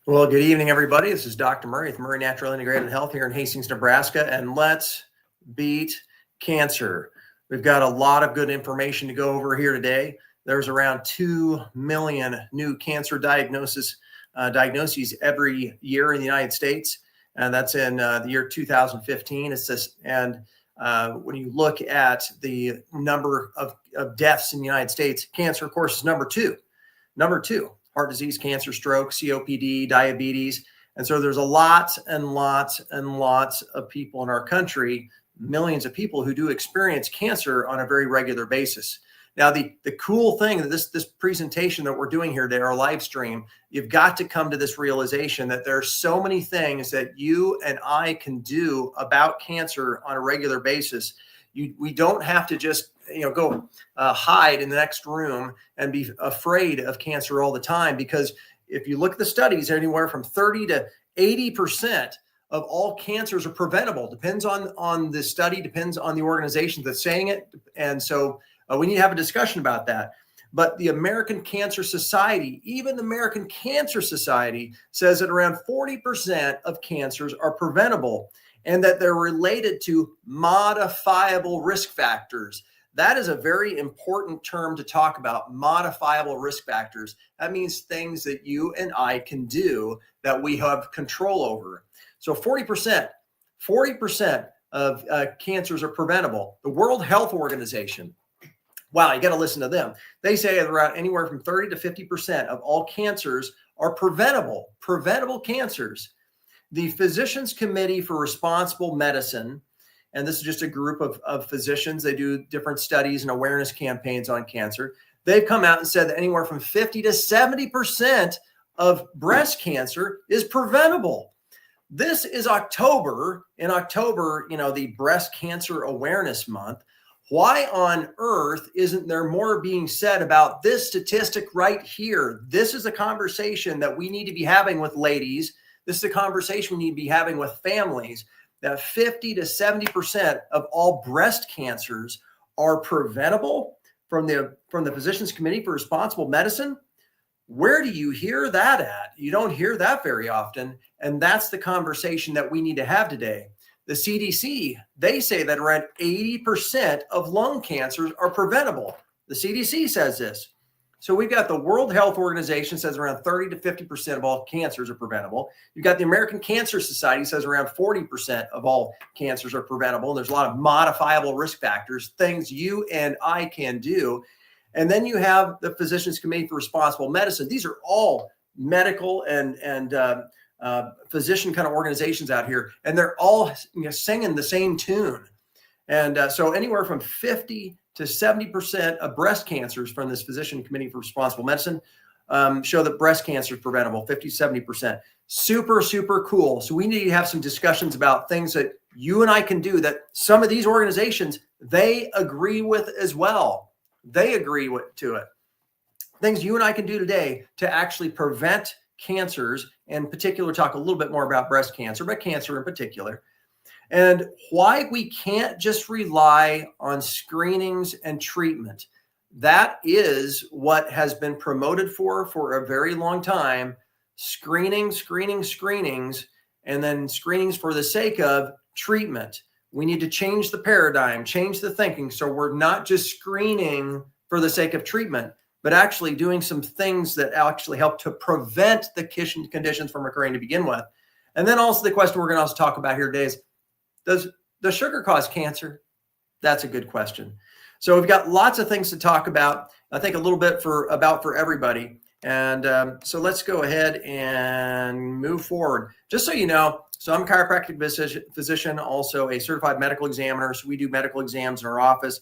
Well, good evening, everybody. This is Dr. Murray with Murray Natural Integrated Health here in Hastings, Nebraska, and let's beat cancer. We've got a lot of good information to go over here today. There's around 2 million new cancer diagnoses every year in the United States, and that's in the year 2015. It's this, and when you look at the number of deaths in the United States, cancer, of course, is number two. Number two. Heart disease, cancer, stroke, COPD, diabetes. And so there's a lots and lots and lots of people in our country, millions of people who do experience cancer on a very regular basis. Now, the cool thing that this presentation that we're doing here today, our live stream, you've got to come to this realization that there are so many things that you and I can do about cancer on a regular basis. We don't have to just go hide in the next room and be afraid of cancer all the time, because if you look at the studies, anywhere from 30 to 80% of all cancers are preventable. Depends on the study, depends on the organization that's saying it. And so we need to have a discussion about that. But the American Cancer Society, even the American Cancer Society, says that around 40% of cancers are preventable and that they're related to modifiable risk factors. That is a very important term to talk about, modifiable risk factors. That means things that you and I can do that we have control over. So 40% of cancers are preventable. The World Health Organization, wow, you got to listen to them. They say around anywhere from 30 to 50% of all cancers are preventable cancers. The Physicians Committee for Responsible Medicine, and this is just a group of physicians, they do different studies and awareness campaigns on cancer. They've come out and said that anywhere from 50 to 70% of breast cancer is preventable. This is October. In October, the Breast Cancer Awareness Month. Why on earth isn't there more being said about this statistic right here? This is a conversation that we need to be having with ladies. This is a conversation we need to be having with families, that 50 to 70% of all breast cancers are preventable from the Physicians Committee for Responsible Medicine. Where do you hear that at? You don't hear that very often. And that's the conversation that we need to have today. The CDC, they say that around 80% of lung cancers are preventable. The CDC says this. So we've got the World Health Organization says around 30 to 50% of all cancers are preventable. You've got the American Cancer Society says around 40% of all cancers are preventable. There's a lot of modifiable risk factors, things you and I can do. And then you have the Physicians Committee for Responsible Medicine. These are all medical and physician kind of organizations out here, and they're all singing the same tune. And so anywhere from 50 to 70% of breast cancers from this Physician Committee for Responsible Medicine show that breast cancer is preventable, 50 to 70%. Super, super cool. So we need to have some discussions about things that you and I can do that some of these organizations, they agree with as well. They agree to it. Things you and I can do today to actually prevent cancers, in particular, talk a little bit more about breast cancer, but cancer in particular. And why we can't just rely on screenings and treatment. That is what has been promoted for a very long time. Screenings, and then screenings for the sake of treatment. We need to change the paradigm, change the thinking. So we're not just screening for the sake of treatment, but actually doing some things that actually help to prevent the conditions from occurring to begin with. And then also the question we're going to also talk about here today is, does sugar cause cancer? That's a good question. So we've got lots of things to talk about. I think a little bit for everybody. And so let's go ahead and move forward. Just so you know, so I'm a chiropractic physician, also a certified medical examiner. So we do medical exams in our office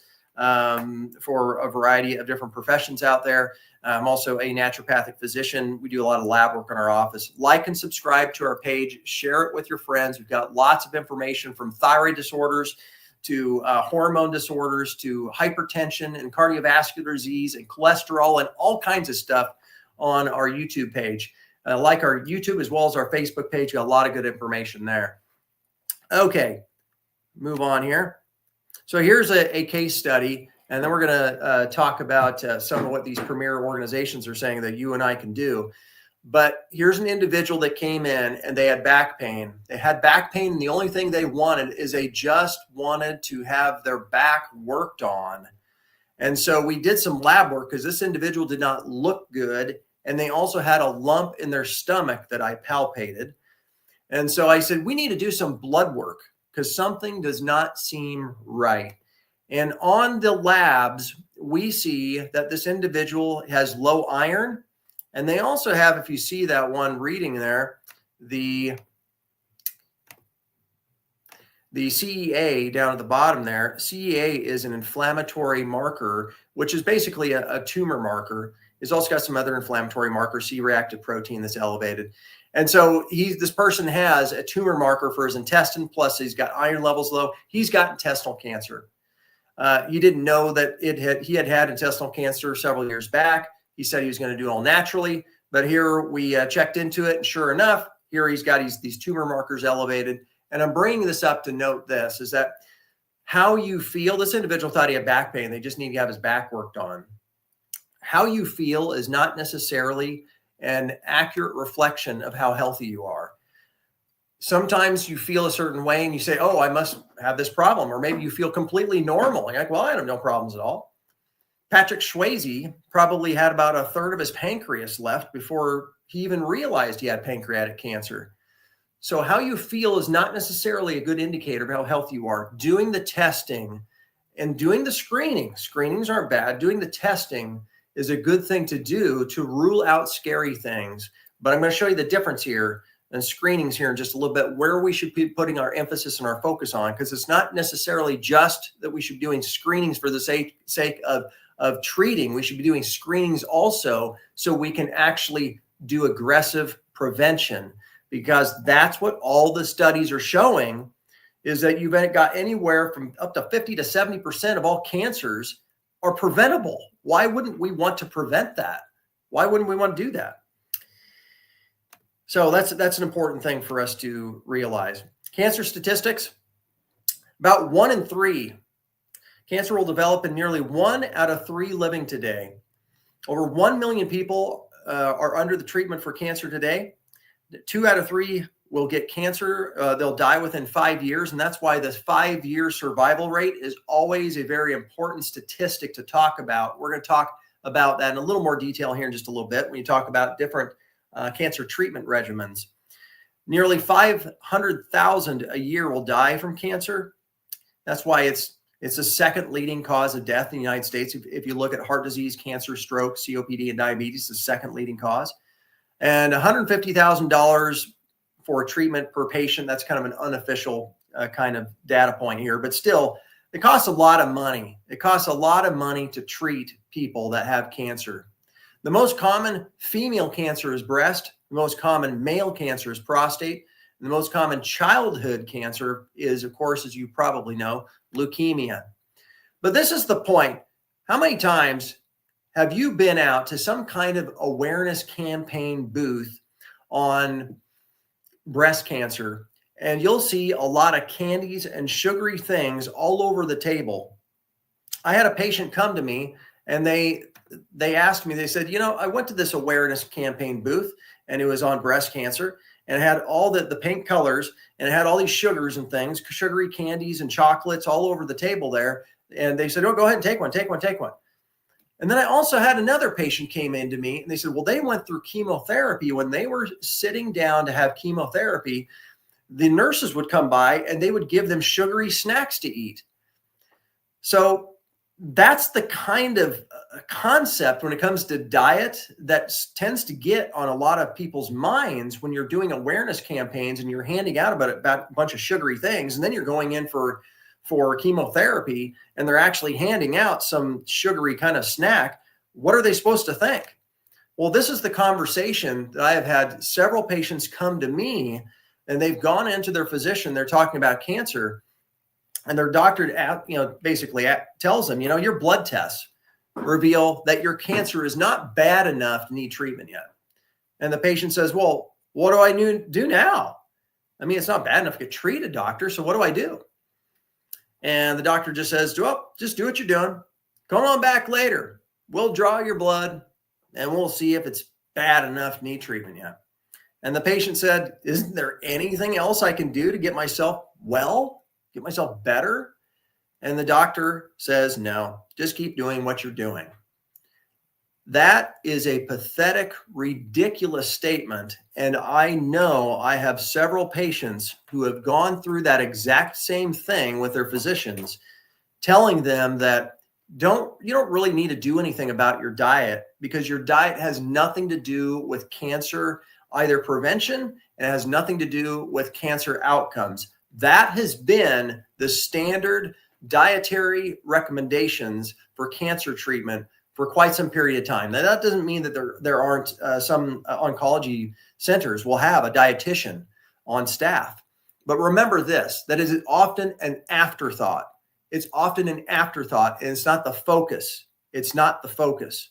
for a variety of different professions out there. I'm also a naturopathic physician. We do a lot of lab work in our office. Like and subscribe to our page. Share it with your friends. We've got lots of information from thyroid disorders to hormone disorders to hypertension and cardiovascular disease and cholesterol and all kinds of stuff on our YouTube page. Like our YouTube as well as our Facebook page. Got a lot of good information there. Okay, move on here. So here's a case study, and then we're going to talk about some of what these premier organizations are saying that you and I can do. But here's an individual that came in and they had back pain. They had back pain, and the only thing they wanted is they just wanted to have their back worked on. And so we did some lab work because this individual did not look good. And they also had a lump in their stomach that I palpated. And so I said, we need to do some blood work because something does not seem right. And on the labs, we see that this individual has low iron. And they also have, if you see that one reading there, the CEA down at the bottom there. CEA is an inflammatory marker, which is basically a tumor marker. It's also got some other inflammatory markers, C-reactive protein that's elevated. And so this person has a tumor marker for his intestine, plus he's got iron levels low. He's got intestinal cancer. He didn't know that he had had intestinal cancer several years back. He said he was going to do it all naturally, but here we checked into it, and sure enough, here he's got these tumor markers elevated. And I'm bringing this up to note this, is that how you feel, this individual thought he had back pain. They just need to have his back worked on. How you feel is not necessarily an accurate reflection of how healthy you are. Sometimes you feel a certain way and you say, oh, I must have this problem. Or maybe you feel completely normal. You're like, well, I have no problems at all. Patrick Swayze probably had about a third of his pancreas left before he even realized he had pancreatic cancer. So how you feel is not necessarily a good indicator of how healthy you are. Doing the testing and doing the screenings aren't bad. Doing the testing is a good thing to do to rule out scary things. But I'm going to show you the difference here and screenings here in just a little bit, where we should be putting our emphasis and our focus on, because it's not necessarily just that we should be doing screenings for the sake of treating. We should be doing screenings also so we can actually do aggressive prevention, because that's what all the studies are showing, is that you've got anywhere from up to 50 to 70% of all cancers are preventable. Why wouldn't we want to prevent that? Why wouldn't we want to do that? So that's an important thing for us to realize. Cancer statistics, about 1 in 3. Cancer will develop in nearly 1 out of 3 living today. Over 1 million people are under the treatment for cancer today. 2 out of 3 will get cancer. They'll die within 5 years. And that's why this 5-year survival rate is always a very important statistic to talk about. We're going to talk about that in a little more detail here in just a little bit when you talk about different cancer treatment regimens. Nearly 500,000 a year will die from cancer. That's why it's the second leading cause of death in the United States. If you look at heart disease, cancer, stroke, COPD, and diabetes, the second leading cause. And $150,000 for treatment per patient. That's kind of an unofficial kind of data point here, but still, it costs a lot of money. It costs a lot of money to treat people that have cancer. The most common female cancer is breast. The most common male cancer is prostate. And the most common childhood cancer is, of course, as you probably know, leukemia. But this is the point. How many times have you been out to some kind of awareness campaign booth on breast cancer, and you'll see a lot of candies and sugary things all over the table? I had a patient come to me, and they asked me, they said, I went to this awareness campaign booth, and it was on breast cancer, and it had all the pink colors, and it had all these sugars and things, sugary candies and chocolates all over the table there. And they said, oh, go ahead and take one. And then I also had another patient came in to me, and they said, well, they went through chemotherapy. When they were sitting down to have chemotherapy, the nurses would come by and they would give them sugary snacks to eat. So that's the kind of concept when it comes to diet that tends to get on a lot of people's minds when you're doing awareness campaigns and you're handing out about a bunch of sugary things, and then you're going in for chemotherapy and they're actually handing out some sugary kind of snack. What are they supposed to think? Well, this is the conversation that I have had several patients come to me, and they've gone into their physician. They're talking about cancer, and their doctor, basically tells them, your blood tests reveal that your cancer is not bad enough to need treatment yet. And the patient says, well, what do I do now? I mean, it's not bad enough to get treated, doctor. So what do I do? And the doctor just says, well, just do what you're doing. Come on back later. We'll draw your blood and we'll see if it's bad enough knee treatment yet. And the patient said, isn't there anything else I can do to get myself well, get myself better? And the doctor says, no, just keep doing what you're doing. That is a pathetic, ridiculous statement. And I know I have several patients who have gone through that exact same thing with their physicians, telling them that you don't really need to do anything about your diet, because your diet has nothing to do with cancer, either prevention, and it has nothing to do with cancer outcomes. That has been the standard dietary recommendations for cancer treatment for quite some period of time. Now, that doesn't mean that there aren't some oncology centers will have a dietitian on staff. But remember this, that is often an afterthought. It's often an afterthought, and it's not the focus. It's not the focus.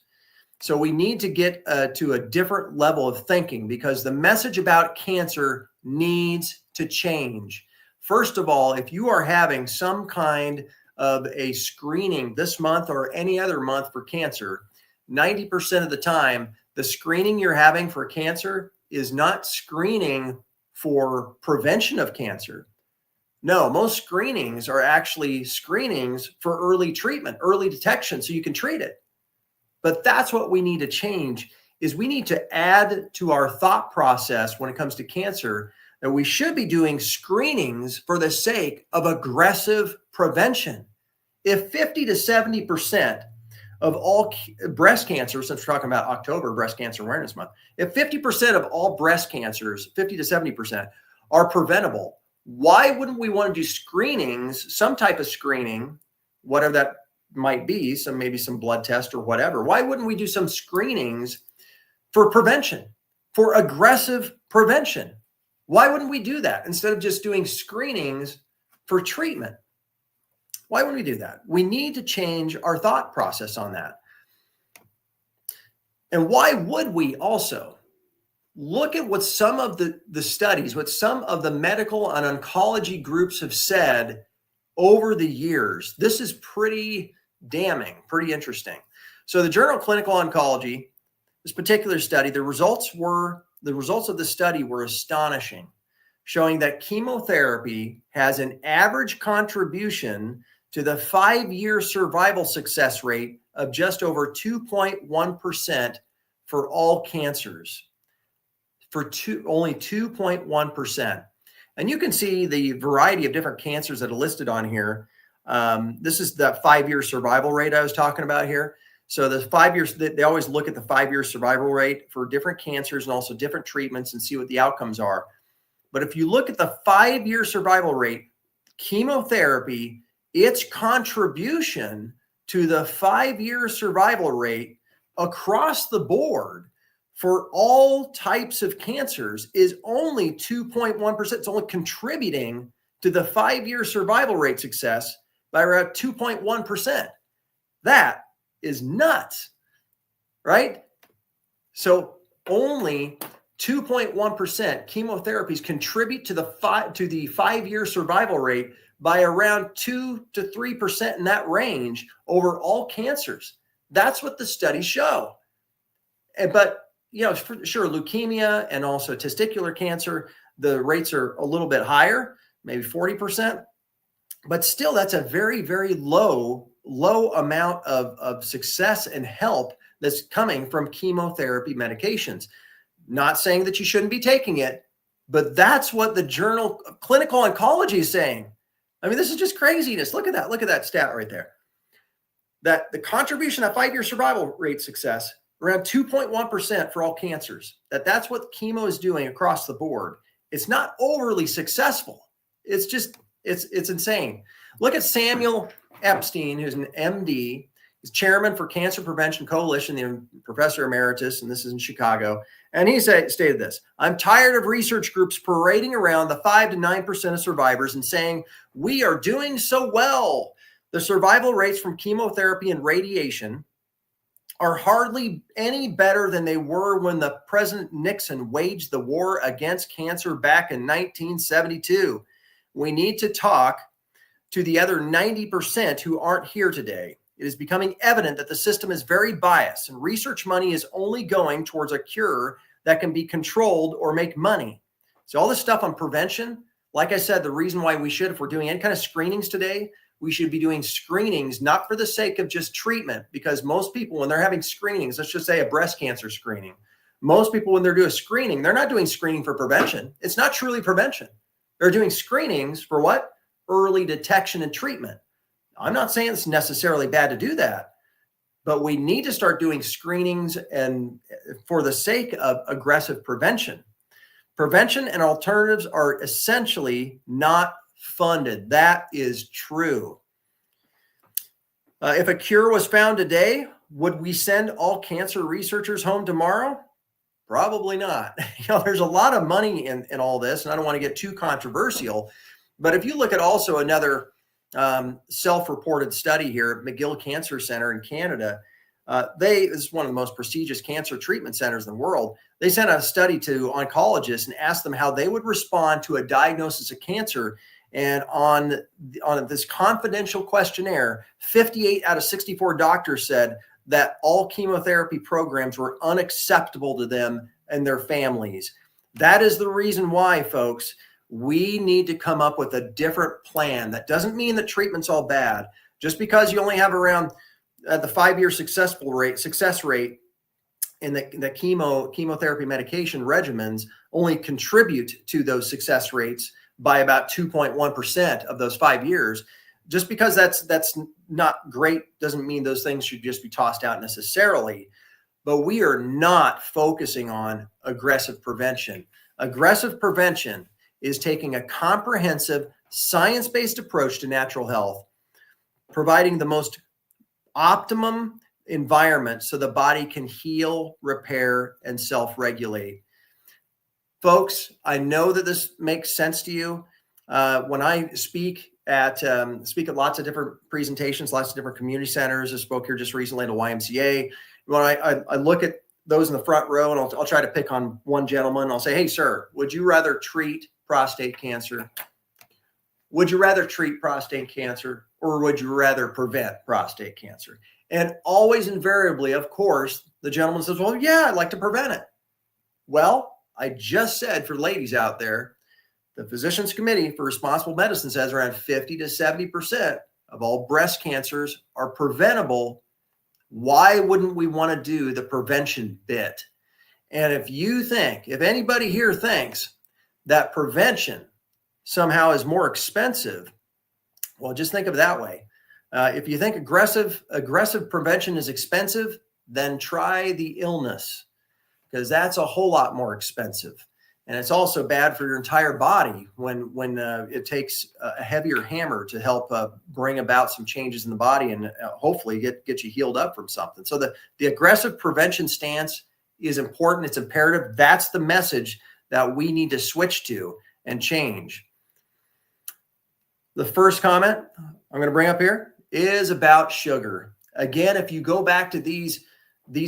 So we need to get to a different level of thinking, because the message about cancer needs to change. First of all, if you are having some kind of a screening this month or any other month for cancer, 90% of the time, the screening you're having for cancer is not screening for prevention of cancer. No, most screenings are actually screenings for early treatment, early detection, so you can treat it. But that's what we need to change, is we need to add to our thought process when it comes to cancer that we should be doing screenings for the sake of aggressive prevention. If 50 to 70% of all breast cancer, since we're talking about October, Breast Cancer Awareness Month, if 50% of all breast cancers, 50 to 70%, are preventable, why wouldn't we want to do screenings, some type of screening, whatever that might be, maybe some blood test or whatever? Why wouldn't we do some screenings for prevention, for aggressive prevention? Why wouldn't we do that instead of just doing screenings for treatment? Why wouldn't we do that? We need to change our thought process on that. And why would we also? Look at what some of the studies, what some of the medical and oncology groups have said over the years. This is pretty damning, pretty interesting. So the Journal of Clinical Oncology, this particular study, the results of the study were astonishing, showing that chemotherapy has an average contribution to the 5-year survival success rate of just over 2.1% for all cancers, only 2.1%. And you can see the variety of different cancers that are listed on here. This is the 5-year survival rate I was talking about here. So the 5 years, they always look at the 5-year survival rate for different cancers and also different treatments and see what the outcomes are. But if you look at the 5-year survival rate, chemotherapy, its contribution to the 5-year survival rate across the board for all types of cancers is only 2.1%. It's only contributing to the 5-year survival rate success by around 2.1%. That is nuts, right? So only 2.1% chemotherapies contribute to the 5-year survival rate by around 2 to 3% in that range over all cancers. That's what the studies show. But for sure, leukemia and also testicular cancer, the rates are a little bit higher, maybe 40%. But still, that's a very, very low amount of success and help that's coming from chemotherapy medications. Not saying that you shouldn't be taking it, but that's what the Journal of Clinical Oncology is saying. I mean, this is just craziness. Look at that stat right there. That the contribution of 5-year survival rate success, around 2.1% for all cancers. That's what chemo is doing across the board. It's not overly successful. It's just, it's insane. Look at Samuel Epstein, who's an MD. He's chairman for Cancer Prevention Coalition, the professor emeritus, and this is in Chicago. And he stated this: I'm tired of research groups parading around the 5 to 9% of survivors and saying, we are doing so well. The survival rates from chemotherapy and radiation are hardly any better than they were when the President Nixon waged the war against cancer back in 1972. We need to talk to the other 90% who aren't here today. it is becoming evident that the system is very biased and research money is only going towards a cure that can be controlled or make money. So all this stuff on prevention, like I said, the reason why we should, if we're doing any kind of screenings today, we should be doing screenings not for the sake of just treatment, because most people, when they're having screenings, let's just say a breast cancer screening, most people, when they're doing a screening, they're not doing screening for prevention. It's not truly prevention. They're doing screenings for what? Early detection and treatment. I'm not saying it's necessarily bad to do that, but we need to start doing screenings and for the sake of aggressive prevention. Prevention and alternatives are essentially not funded. That is true. If a cure was found today, would we send all cancer researchers home tomorrow? Probably not. There's a lot of money in all this, and I don't want to get too controversial, but if you look at also another self-reported study here at McGill Cancer Center in Canada, this is one of the most prestigious cancer treatment centers in the world. They sent out a study to oncologists and asked them how they would respond to a diagnosis of cancer. And on this confidential questionnaire, 58 out of 64 doctors said that all chemotherapy programs were unacceptable to them and their families. That is the reason why, folks, we need to come up with a different plan. That doesn't mean that treatment's all bad. Just because you only have around the 5-year success rate in the chemotherapy medication regimens only contribute to those success rates by about 2.1% of those 5 years. Just because that's not great doesn't mean those things should just be tossed out necessarily. But we are not focusing on aggressive prevention. Aggressive prevention is taking a comprehensive science-based approach to natural health, providing the most optimum environment so the body can heal, repair, and self-regulate. Folks, I know that this makes sense to you. When I speak at lots of different presentations, lots of different community centers, I spoke here just recently at a YMCA. When I look at those in the front row, and I'll try to pick on one gentleman, I'll say, hey, sir, would you rather treat prostate cancer? Would you rather treat prostate cancer, or would you rather prevent prostate cancer? And always invariably, of course, the gentleman says, well, yeah, I'd like to prevent it. Well, I just said, for ladies out there, the Physicians Committee for Responsible Medicine says around 50 to 70% of all breast cancers are preventable. Why wouldn't we want to do the prevention bit? And if anybody here thinks that prevention somehow is more expensive, well, just think of it that way. If you think aggressive prevention is expensive, then try the illness, because that's a whole lot more expensive. And it's also bad for your entire body when it takes a heavier hammer to help bring about some changes in the body and hopefully get you healed up from something. So the aggressive prevention stance is important. It's imperative. That's the message that we need to switch to and change. The first comment I'm going to bring up here is about sugar. Again, if you go back to these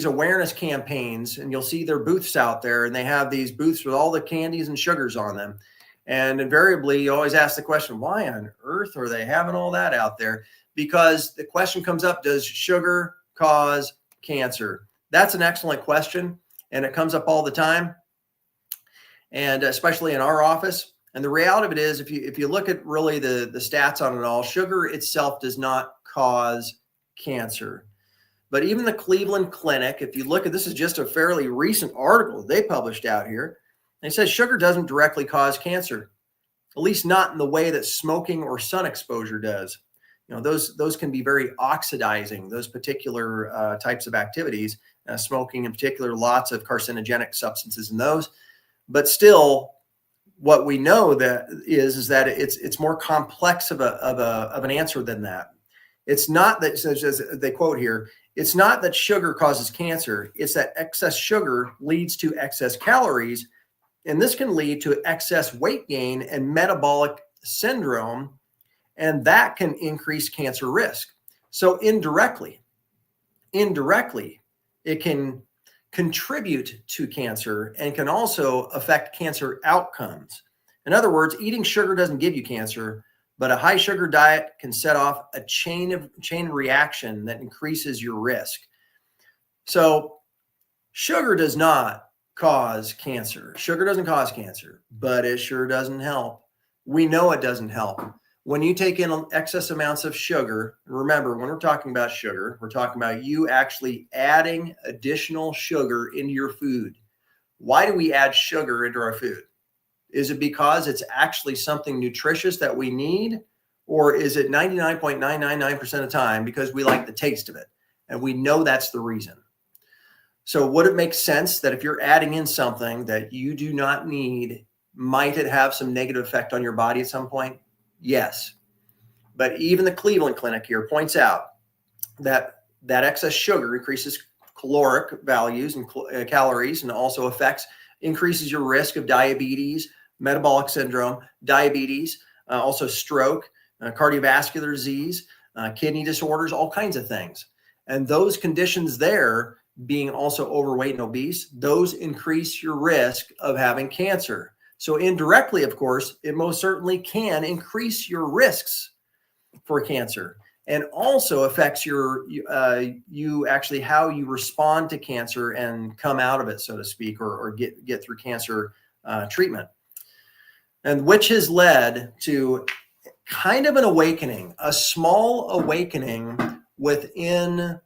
awareness campaigns, and you'll see their booths out there, and they have these booths with all the candies and sugars on them. And invariably, you always ask the question, why on earth are they having all that out there? Because the question comes up, does sugar cause cancer? That's an excellent question, and it comes up all the time, and especially in our office. And the reality of it is, if you look at really the stats on it all, sugar itself does not cause cancer. But even the Cleveland Clinic, if you look at, this is just a fairly recent article they published out here. It says sugar doesn't directly cause cancer, at least not in the way that smoking or sun exposure does. Those can be very oxidizing, those particular types of activities, smoking in particular, lots of carcinogenic substances in those. But still, what we know that is that it's more complex of an answer than that. It's not that, as they quote here, it's not that sugar causes cancer. It's that excess sugar leads to excess calories, and this can lead to excess weight gain and metabolic syndrome, and that can increase cancer risk. So indirectly, it can contribute to cancer and can also affect cancer outcomes. In other words, eating sugar doesn't give you cancer, but a high sugar diet can set off a chain reaction that increases your risk. So sugar does not cause cancer. Sugar doesn't cause cancer, but it sure doesn't help. We know it doesn't help. When you take in excess amounts of sugar, remember, when we're talking about sugar, we're talking about you actually adding additional sugar into your food. Why do we add sugar into our food? Is it because it's actually something nutritious that we need? Or is it 99.999% of the time because we like the taste of it? And we know that's the reason. So would it make sense that if you're adding in something that you do not need, might it have some negative effect on your body at some point? Yes. But even the Cleveland Clinic here points out that excess sugar increases caloric values and calories, and also increases your risk of diabetes, metabolic syndrome, diabetes, also stroke, cardiovascular disease, kidney disorders, all kinds of things. And those conditions there, being also overweight and obese, those increase your risk of having cancer. So indirectly, of course, it most certainly can increase your risks for cancer, and also affects you actually how you respond to cancer and come out of it, so to speak, or get through cancer treatment. And which has led to kind of an awakening, a small awakening within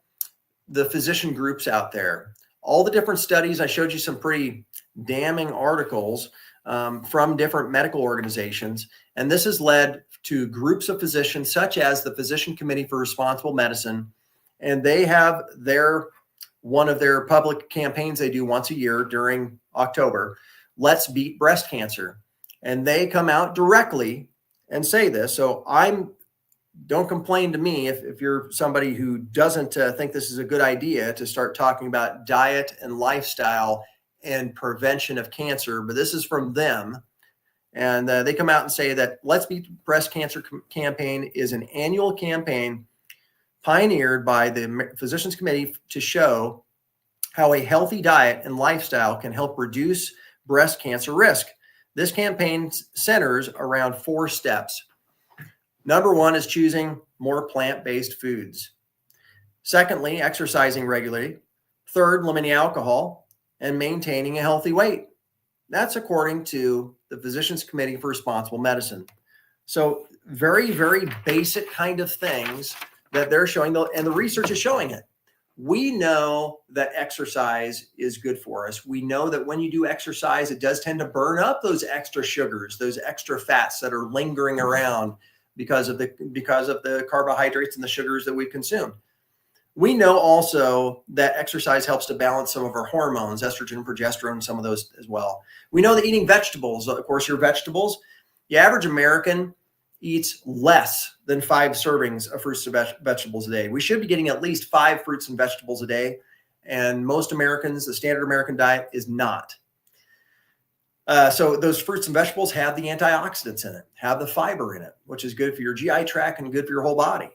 the physician groups out there. All the different studies, I showed you some pretty damning articles from different medical organizations. And this has led to groups of physicians, such as the Physician Committee for Responsible Medicine. And they have one of their public campaigns they do once a year during October, Let's Beat Breast Cancer. And they come out directly and say this. So don't complain to me if you're somebody who doesn't think this is a good idea to start talking about diet and lifestyle and prevention of cancer, but this is from them. And they come out and say that Let's Beat Breast Cancer campaign is an annual campaign pioneered by the Physicians Committee to show how a healthy diet and lifestyle can help reduce breast cancer risk. This campaign centers around 4 steps. Number 1 is choosing more plant-based foods. Secondly, exercising regularly. Third, limiting alcohol and maintaining a healthy weight. That's according to the Physicians Committee for Responsible Medicine. So very, very basic kind of things that they're showing, and the research is showing it. We know that exercise is good for us. We know that when you do exercise, it does tend to burn up those extra sugars, those extra fats that are lingering around because of the carbohydrates and the sugars that we've consumed. We know also that exercise helps to balance some of our hormones, estrogen, progesterone, some of those as well. We know that eating vegetables, of course, your vegetables, the average American eats less than 5 servings of fruits and vegetables a day. We should be getting at least 5 fruits and vegetables a day. And most Americans, the standard American diet is not. So those fruits and vegetables have the antioxidants in it, have the fiber in it, which is good for your GI tract and good for your whole body.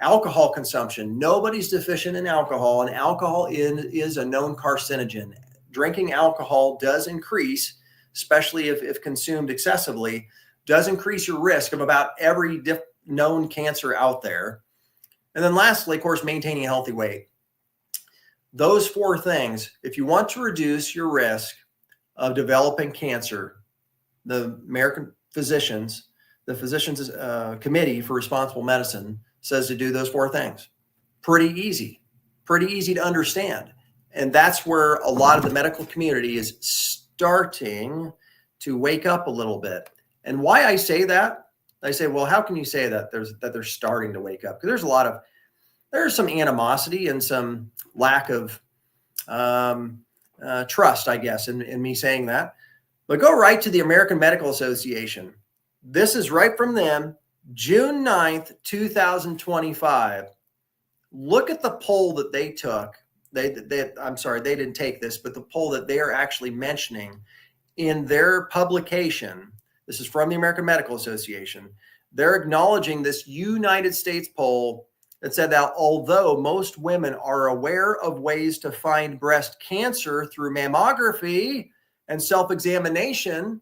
Alcohol consumption. Nobody's deficient in alcohol, and alcohol is a known carcinogen. Drinking alcohol does increase, especially if consumed excessively, does increase your risk of about every known cancer out there. And then lastly, of course, maintaining a healthy weight. Those 4 things, if you want to reduce your risk of developing cancer, the American Physicians, the Physicians Committee for Responsible Medicine says to do those 4 things. Pretty easy to understand. And that's where a lot of the medical community is starting to wake up a little bit. And why I say that, I say, well, how can you say that they're starting to wake up? Because there's some animosity and some lack of trust, I guess, in me saying that. But go right to the American Medical Association. This is right from them, June 9th, 2025. Look at the poll that they took. I'm sorry, they didn't take this, but the poll that they are actually mentioning in their publication. This is from the American Medical Association. They're acknowledging this United States poll that said that although most women are aware of ways to find breast cancer through mammography and self-examination,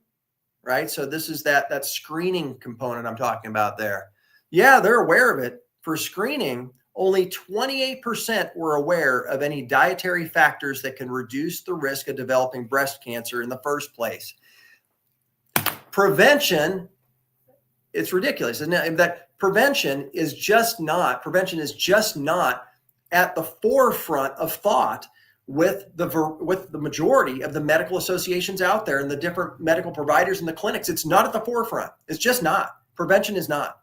right? So this is that screening component I'm talking about there. Yeah, they're aware of it. For screening, only 28% were aware of any dietary factors that can reduce the risk of developing breast cancer in the first place. Prevention, it's ridiculous, isn't it? That prevention is just not at the forefront of thought with the majority of the medical associations out there and the different medical providers and the clinics. It's not at the forefront. It's just not. Prevention is not.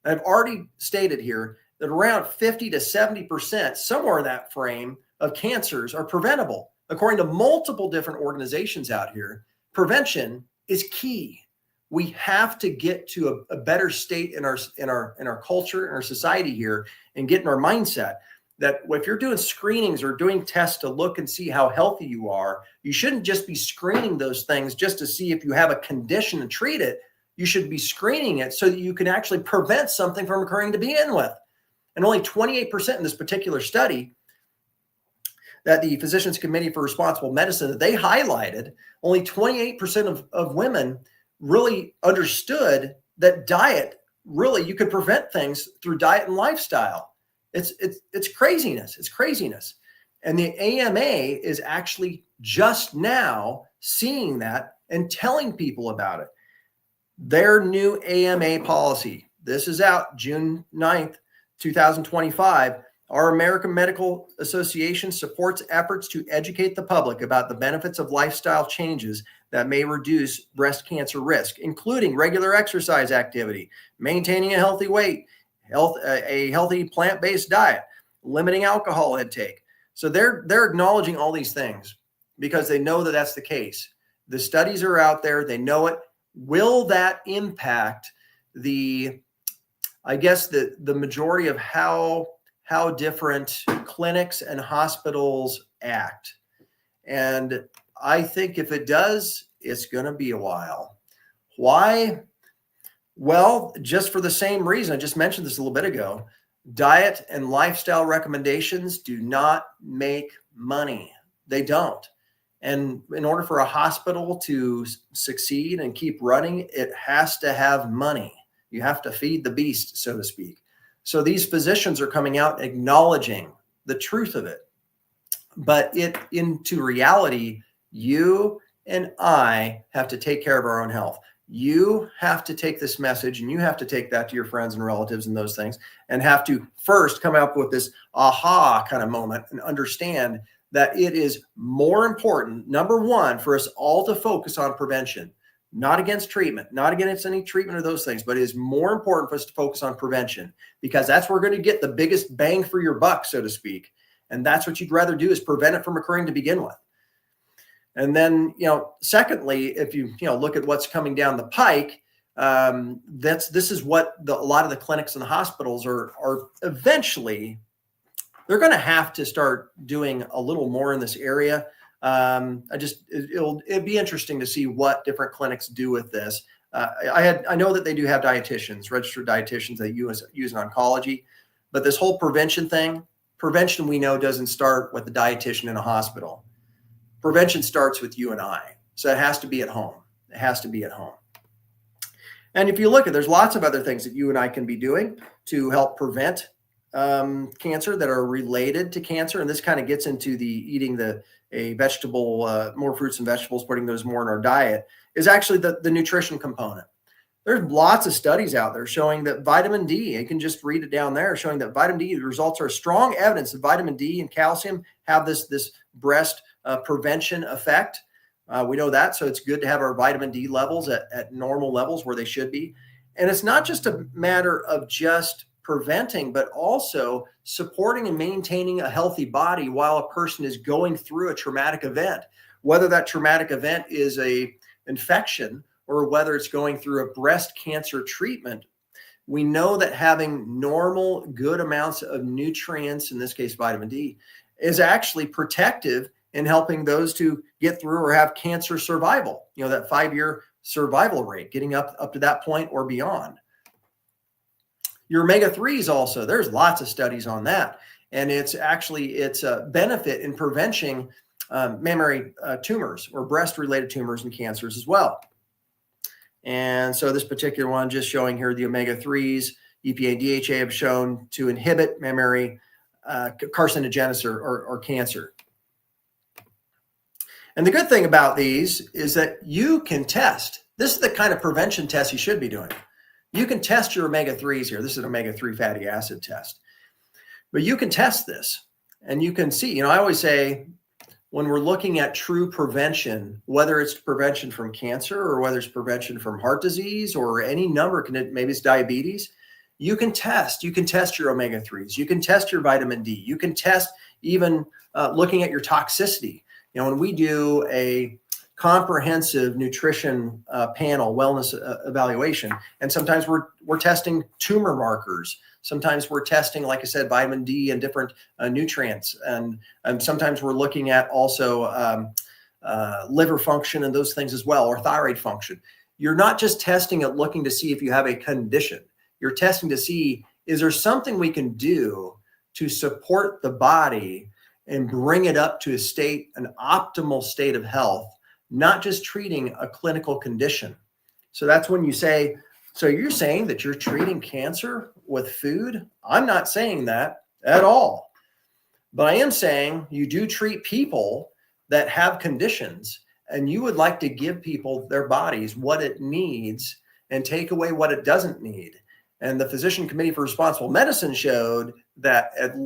I've already stated here that around 50 to 70%, somewhere in that frame, of cancers are preventable. According to multiple different organizations out here, prevention is key. We have to get to a better state in our culture, in our society here, and get in our mindset that if you're doing screenings or doing tests to look and see how healthy you are, you shouldn't just be screening those things just to see if you have a condition and treat it. You should be screening it so that you can actually prevent something from occurring to begin with. And only 28% in this particular study that the Physicians Committee for Responsible Medicine, that they highlighted, only 28% of women really understood that diet, really, you could prevent things through diet and lifestyle. It's craziness. It's craziness. And the AMA is actually just now seeing that and telling people about it. Their new AMA policy, this is out June 9th, 2025. Our American Medical Association supports efforts to educate the public about the benefits of lifestyle changes that may reduce breast cancer risk, including regular exercise activity, maintaining a healthy weight, a healthy plant-based diet, limiting alcohol intake. So they're acknowledging all these things because they know that that's the case. The studies are out there. They know it. Will that impact the majority of how different clinics and hospitals act? And I think if it does, it's going to be a while. Why? Well, just for the same reason. I just mentioned this a little bit ago. Diet and lifestyle recommendations do not make money. They don't. And in order for a hospital to succeed and keep running, it has to have money. You have to feed the beast, so to speak. So these physicians are coming out acknowledging the truth of it. But into reality, you and I have to take care of our own health. You have to take this message and you have to take that to your friends and relatives and those things, and have to first come up with this aha kind of moment and understand that it is more important, number one, for us all to focus on prevention, not against treatment, not against any treatment of those things, but it is more important for us to focus on prevention, because that's where we're going to get the biggest bang for your buck, so to speak. And that's what you'd rather do, is prevent it from occurring to begin with. And then, secondly, if you look at what's coming down the pike, this is what a lot of the clinics and the hospitals are eventually, they're going to have to start doing a little more in this area. It'd be interesting to see what different clinics do with this. I know that they do have dietitians, registered dietitians that use in oncology, but this whole prevention we know doesn't start with the dietitian in a hospital. Prevention starts with you and I. So it has to be at home. It has to be at home. And if you look there's lots of other things that you and I can be doing to help prevent cancer that are related to cancer. And this kind of gets into the eating a vegetable, more fruits and vegetables, putting those more in our diet, is actually the nutrition component. There's lots of studies out there showing that vitamin D, you can just read it down there, showing that vitamin D, the results are strong evidence that vitamin D and calcium have this breast prevention effect. We know that. So it's good to have our vitamin D levels at normal levels where they should be. And it's not just a matter of just preventing, but also supporting and maintaining a healthy body while a person is going through a traumatic event, whether that traumatic event is a infection or whether it's going through a breast cancer treatment. We know that having normal, good amounts of nutrients, in this case, vitamin D, is actually protective in helping those to get through or have cancer survival, that 5-year survival rate, getting up to that point or beyond. Your omega-3s also, there's lots of studies on that. And it's a benefit in preventing mammary tumors or breast-related tumors and cancers as well. And so this particular one just showing here the omega-3s, EPA and DHA have shown to inhibit mammary carcinogenesis or cancer. And the good thing about these is that you can test. This is the kind of prevention test you should be doing. You can test your omega-3s here. This is an omega-3 fatty acid test. But you can test this and you can see, I always say when we're looking at true prevention, whether it's prevention from cancer or whether it's prevention from heart disease or any number, maybe it's diabetes, you can test your omega-3s. You can test your vitamin D. You can test even looking at your toxicity. When we do a comprehensive nutrition panel wellness evaluation, and sometimes we're testing tumor markers. Sometimes we're testing, like I said, vitamin D and different nutrients. And sometimes we're looking at also liver function and those things as well, or thyroid function. You're not just testing it looking to see if you have a condition. You're testing to see, is there something we can do to support the body and bring it up to an optimal state of health, not just treating a clinical condition. So that's when you say, so you're saying that you're treating cancer with food? I'm not saying that at all. But I am saying you do treat people that have conditions, and you would like to give people their bodies what it needs and take away what it doesn't need. And the Physician Committee for Responsible Medicine showed that at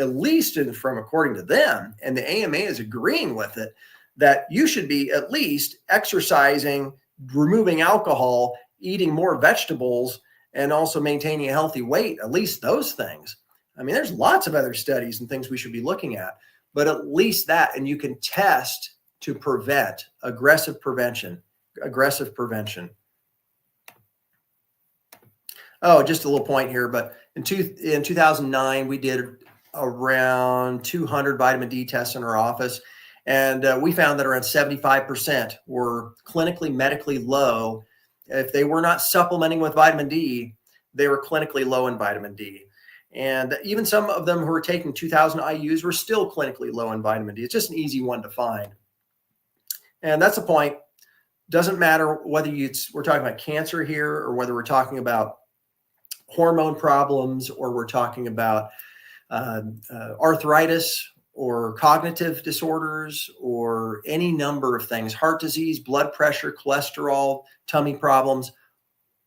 least from according to them, and the AMA is agreeing with it, that you should be at least exercising, removing alcohol, eating more vegetables, and also maintaining a healthy weight, at least those things. I mean, there's lots of other studies and things we should be looking at, but at least that, and you can test to prevent aggressive prevention. Oh, just a little point here, but in 2009, we did around 200 vitamin D tests in our office. And we found that around 75% were clinically, medically low. If they were not supplementing with vitamin D, they were clinically low in vitamin D. And even some of them who were taking 2,000 IUs were still clinically low in vitamin D. It's just an easy one to find. And that's the point. Doesn't matter whether we're talking about cancer here or whether we're talking about hormone problems or we're talking about arthritis or cognitive disorders or any number of things, heart disease, blood pressure, cholesterol, tummy problems.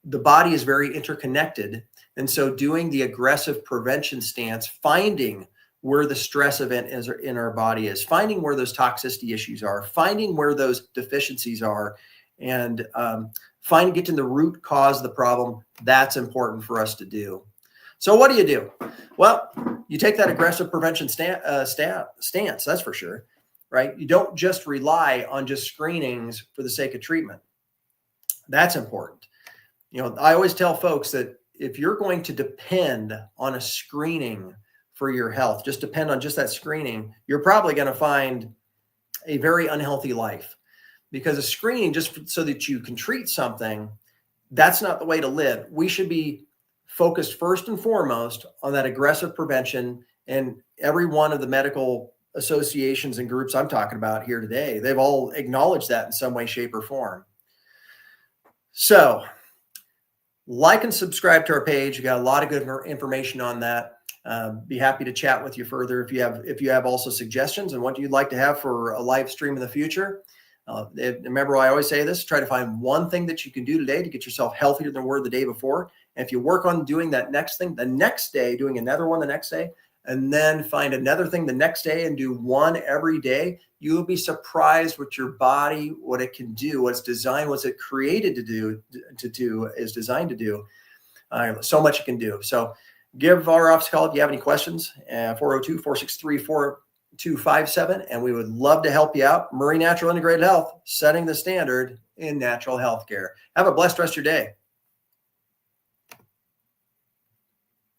The body is very interconnected. And so doing the aggressive prevention stance, finding where the stress event is in our body is, finding where those toxicity issues are, finding where those deficiencies are, and get to the root cause of the problem, that's important for us to do. So what do? Well, you take that aggressive prevention stance, that's for sure, right? You don't just rely on just screenings for the sake of treatment. That's important. I always tell folks that if you're going to depend on a screening for your health, just depend on just that screening, you're probably going to find a very unhealthy life. Because a screening just so that you can treat something, that's not the way to live. We should be focused first and foremost on that aggressive prevention, and every one of the medical associations and groups I'm talking about here today, they've all acknowledged that in some way, shape, or form. So like and subscribe to our page. You got a lot of good information on that. Be happy to chat with you further if you have also suggestions and what you'd like to have for a live stream in the future. Remember, I always say this, try to find one thing that you can do today to get yourself healthier than you were the day before. And if you work on doing that next thing, the next day, doing another one the next day, and then find another thing the next day and do one every day, you will be surprised what your body, what it can do, what's designed, what's it created to do, is designed to do. So much it can do. So give our office a call if you have any questions, 402-463-4257, and we would love to help you out. Murray Natural Integrated Health, setting the standard in natural healthcare. Have a blessed rest of your day.